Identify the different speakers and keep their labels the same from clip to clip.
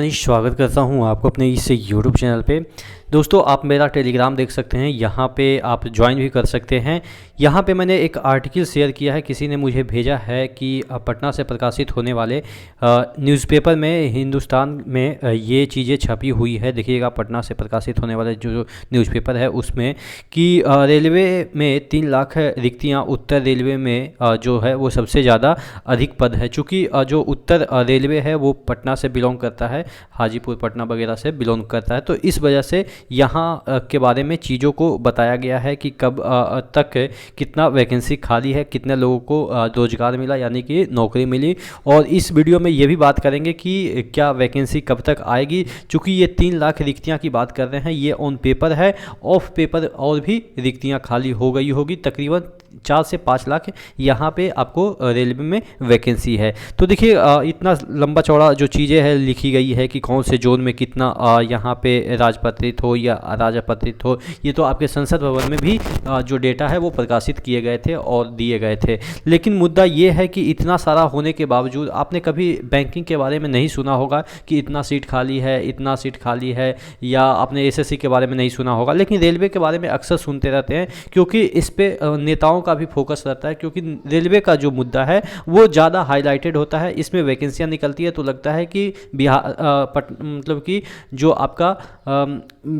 Speaker 1: मैं स्वागत करता हूं आपको अपने इस यूट्यूब चैनल पे। दोस्तों, आप मेरा टेलीग्राम देख सकते हैं, यहाँ पे आप ज्वाइन भी कर सकते हैं। यहाँ पे मैंने एक आर्टिकल शेयर किया है, किसी ने मुझे भेजा है कि पटना से प्रकाशित होने वाले न्यूज़पेपर में हिंदुस्तान में ये चीज़ें छपी हुई है। देखिएगा, पटना से प्रकाशित होने वाले जो न्यूज़पेपर है उसमें कि रेलवे में 3 लाख रिक्तियाँ, उत्तर रेलवे में जो है वो सबसे ज़्यादा अधिक पद है। चूँकि जो उत्तर रेलवे है वो पटना से बिलोंग करता है, हाजीपुर पटना वगैरह से बिलोंग करता है, तो इस वजह से यहाँ के बारे में चीज़ों को बताया गया है कि कब तक कितना वैकेंसी खाली है, कितने लोगों को रोजगार मिला यानी कि नौकरी मिली। और इस वीडियो में ये भी बात करेंगे कि क्या वैकेंसी कब तक आएगी। चूँकि ये 3 लाख रिक्तियाँ की बात कर रहे हैं, ये ऑन पेपर है, ऑफ पेपर और भी रिक्तियाँ खाली हो गई होगी। तकरीबन 4 से 5 लाख यहाँ पे आपको रेलवे में वैकेंसी है। तो देखिए, इतना लंबा चौड़ा जो चीज़ें हैं लिखी गई है कि कौन से जोन में कितना यहाँ पे राजपत्रित हो या अराजपत्रित हो, ये तो आपके संसद भवन में भी जो डेटा है वो प्रकाशित किए गए थे और दिए गए थे। लेकिन मुद्दा ये है कि इतना सारा होने के बावजूद आपने कभी बैंकिंग के बारे में नहीं सुना होगा कि इतना सीट खाली है, इतना सीट खाली है, या आपने एसएससी के बारे में नहीं सुना होगा। लेकिन रेलवे के बारे में अक्सर सुनते रहते हैं, क्योंकि इस पे नेताओं का भी फोकस रहता है, क्योंकि रेलवे का जो मुद्दा है वो ज़्यादा हाईलाइटेड होता है। इसमें वैकेंसियां निकलती है तो लगता है कि बिहार मतलब कि जो आपका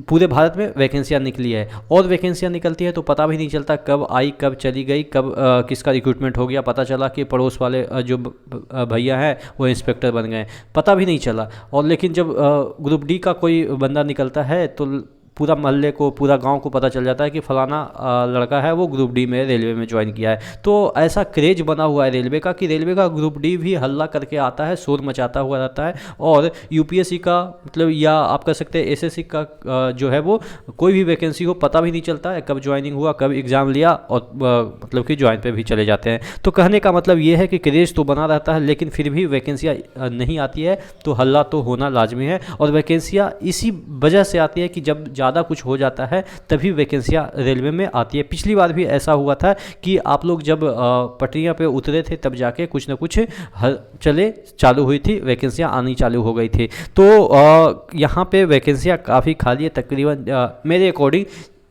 Speaker 1: पूरे भारत में वैकेंसियां निकली है, और वैकेंसियां निकलती है तो पता भी नहीं चलता कब आई, कब चली गई, कब किसका रिक्रूटमेंट हो गया। पता चला कि पड़ोस वाले जो भैया हैं वो इंस्पेक्टर बन गए, पता भी नहीं चला। और लेकिन जब ग्रुप डी का कोई बंदा निकलता है तो पूरा मोहल्ले को, पूरा गांव को पता चल जाता है कि फलाना लड़का है वो ग्रुप डी में रेलवे में ज्वाइन किया है। तो ऐसा क्रेज बना हुआ है रेलवे का कि रेलवे का ग्रुप डी भी हल्ला करके आता है, शोर मचाता हुआ रहता है। और यूपीएससी का मतलब, या आप कह सकते हैं एसएससी का जो है वो कोई भी वैकेंसी हो पता भी नहीं चलता है, कब ज्वाइनिंग हुआ, कब एग्ज़ाम लिया, और मतलब कि ज्वाइन पे भी चले जाते हैं। तो कहने का मतलब ये है कि क्रेज तो बना रहता है, लेकिन फिर भी वैकेंसियाँ नहीं आती है तो हल्ला तो होना लाजमी है। और वैकेंसियाँ इसी वजह से आती है कि जब ज़्यादा कुछ हो जाता है तभी वैकेंसियाँ रेलवे में आती है। पिछली बार भी ऐसा हुआ था कि आप लोग जब पटरियाँ पे उतरे थे तब जाके कुछ ना कुछ चले चालू हुई थी, वैकेंसियाँ आनी चालू हो गई थी। तो यहाँ पे वैकेंसियाँ काफ़ी खाली है, तकरीबन मेरे अकॉर्डिंग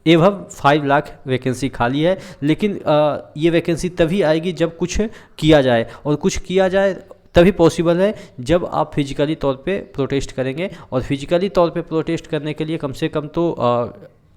Speaker 1: एवं 5 लाख वैकेंसी खाली है। लेकिन ये वैकेंसी तभी आएगी जब कुछ किया जाए, और कुछ किया जाए तभी पॉसिबल है जब आप फिजिकली तौर पे प्रोटेस्ट करेंगे। और फिजिकली तौर पे प्रोटेस्ट करने के लिए कम से कम तो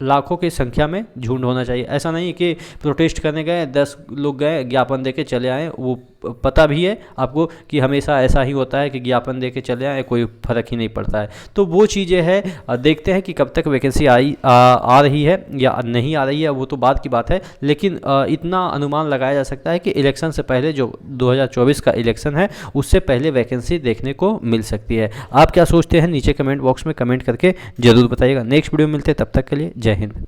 Speaker 1: लाखों की संख्या में झुंड होना चाहिए। ऐसा नहीं कि प्रोटेस्ट करने गए, 10 लोग गए, ज्ञापन देके चले आए। वो पता भी है आपको कि हमेशा ऐसा ही होता है कि ज्ञापन देके चले आए, कोई फ़र्क ही नहीं पड़ता है। तो वो चीज़ें हैं, देखते हैं कि कब तक वैकेंसी आ रही है या नहीं आ रही है, वो तो बाद की बात है। लेकिन इतना अनुमान लगाया जा सकता है कि इलेक्शन से पहले, जो 2024 का इलेक्शन है, उससे पहले वैकेंसी देखने को मिल सकती है। आप क्या सोचते हैं नीचे कमेंट बॉक्स में कमेंट करके ज़रूर बताइएगा। नेक्स्ट वीडियो में मिलते हैं, तब तक के लिए जय हिंद।